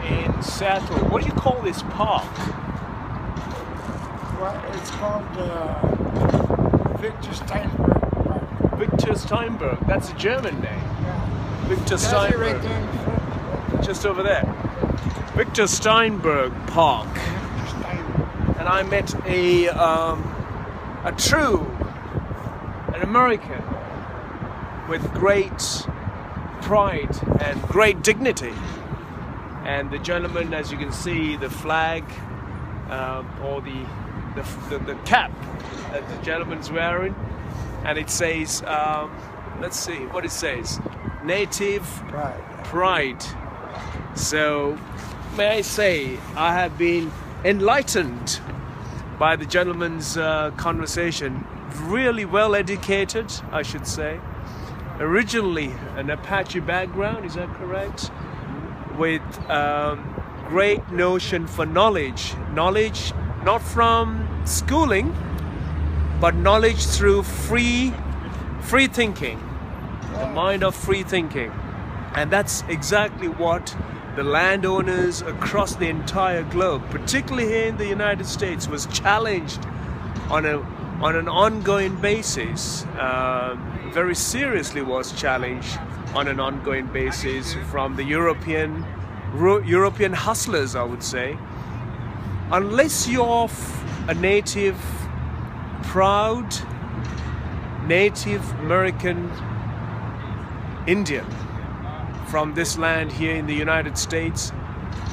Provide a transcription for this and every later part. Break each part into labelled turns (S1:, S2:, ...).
S1: in Seattle. What do you call this park?
S2: Well, it's called Victor Steinberg Park.
S1: Victor Steinberg. That's a German name.
S2: Yeah.
S1: Victor
S2: That's it
S1: Steinberg.
S2: right there in front.
S1: Just over there. Victor Steinberg Park.
S2: Victor Steinberg.
S1: And I met an American with great pride and great dignity. And the gentleman, as you can see, the flag or the cap that the gentleman's wearing, and it says, let's see what it says, Native Pride. So, may I say, I have been enlightened by the gentleman's conversation. Really well educated, I should say. Originally an Apache background, is that correct? With great notion for knowledge not from schooling, but knowledge through free thinking, the mind of free thinking. And that's exactly what the landowners across the entire globe, particularly here in the United States, was challenged on an ongoing basis, very seriously was challenged on an ongoing basis from the European hustlers, I would say. Unless you're a native, proud Native American Indian from this land here in the United States,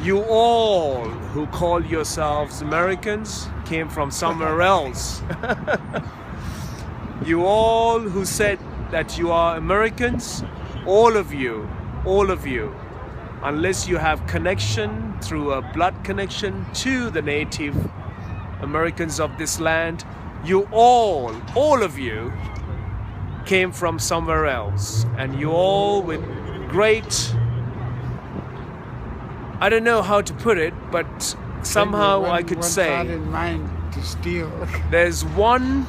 S1: you all who call yourselves Americans came from somewhere else. You all who said that you are Americans, all of you, unless you have connection through a blood connection to the Native Americans of this land, you all of you came from somewhere else, and you all with great, I don't know how to put it, but somehow I could say
S2: in mind to steal.
S1: There's one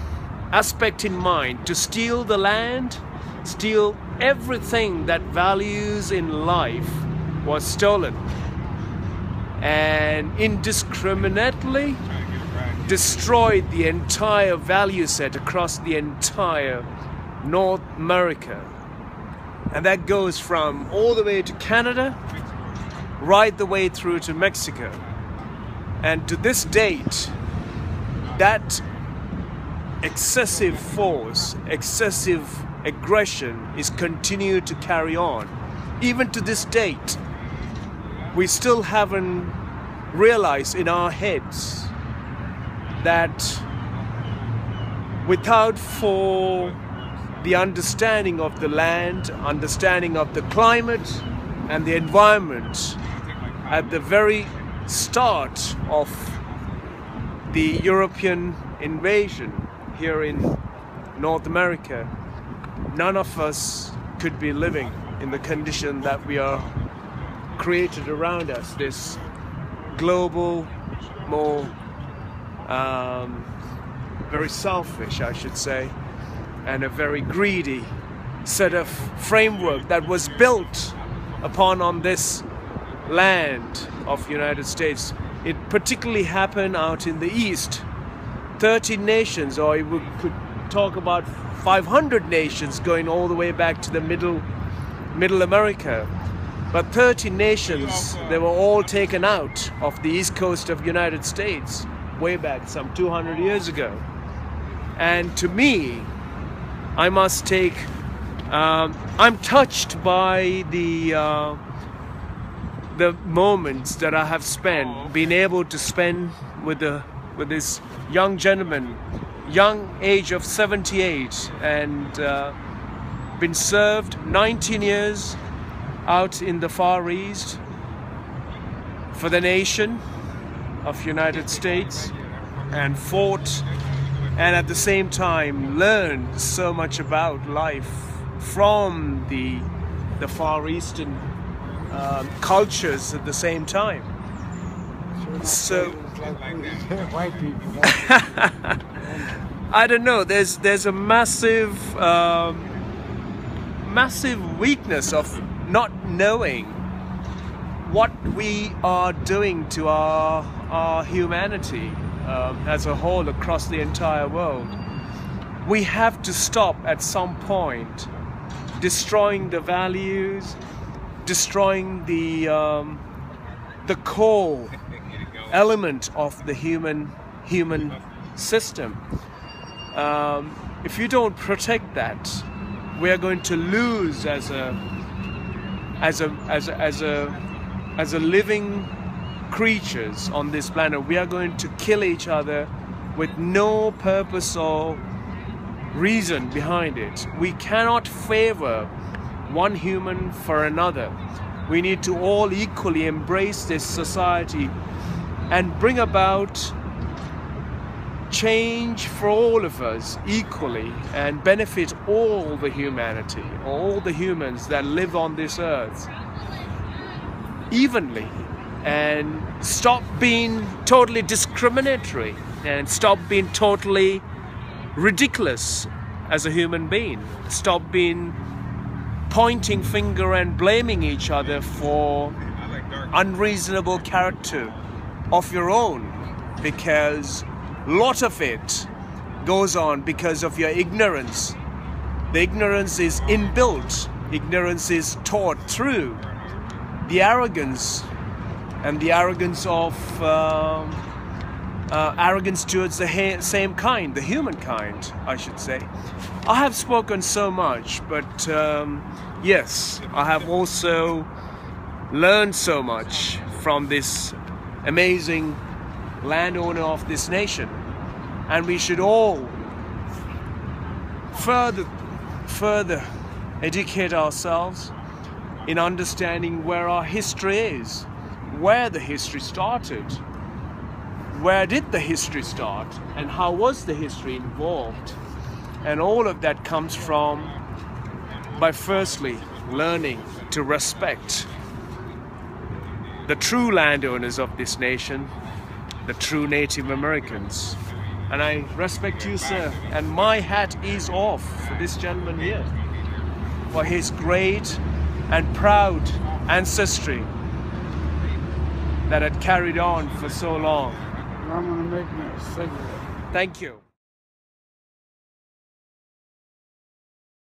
S1: aspect in mind: to steal the land, steal everything that values in life was stolen, and indiscriminately destroyed the entire value set across the entire North America. And that goes from all the way to Canada, right the way through to Mexico. And to this date, that excessive force, excessive aggression is continued to carry on. Even to this date, we still haven't realized in our heads that without for the understanding of the land, understanding of the climate and the environment at the very start of the European invasion here in North America, none of us could be living in the condition that we are created around us, this global, more very selfish, I should say, and a very greedy set of framework that was built upon on this land of United States. It particularly happened out in the East. 30 nations, or we could talk about 500 nations going all the way back to the middle America. But 30 nations, they were all taken out of the east coast of United States way back some 200 years ago. And to me, I must take, I'm touched by the moments that I have spent, being able to spend with this young gentleman, young age of 78, and been served 19 years out in the Far East for the nation of United States, and fought, and at the same time learned so much about life from the Far Eastern cultures at the same time. So
S2: White people.
S1: I don't know, there's a massive massive weakness of not knowing what we are doing to our humanity as a whole across the entire world. We have to stop at some point destroying the values, destroying the core element of the human system. If you don't protect that, we are going to lose as a living creatures on this planet. We are going to kill each other with no purpose or reason behind it. We cannot favor one human for another. We need to all equally embrace this society and bring about change for all of us equally and benefit all the humanity, all the humans that live on this earth evenly, and stop being totally discriminatory and stop being totally ridiculous as a human being. Stop being pointing finger and blaming each other for unreasonable character of your own, because a lot of it goes on because of your ignorance. The ignorance is inbuilt. Ignorance is taught through the arrogance, and the arrogance of arrogance towards the same kind, the humankind, I should say. I have spoken so much, but yes, I have also learned so much from this amazing landowner of this nation, and we should all further educate ourselves in understanding where our history is, where the history started, where did the history start, and how was the history involved. And all of that comes from by firstly learning to respect the true landowners of this nation, the true Native Americans. And I respect you, sir, and my hat is off for this gentleman here, for his great and proud ancestry that had carried on for so long.
S2: I'm gonna make me a cigarette.
S1: Thank you.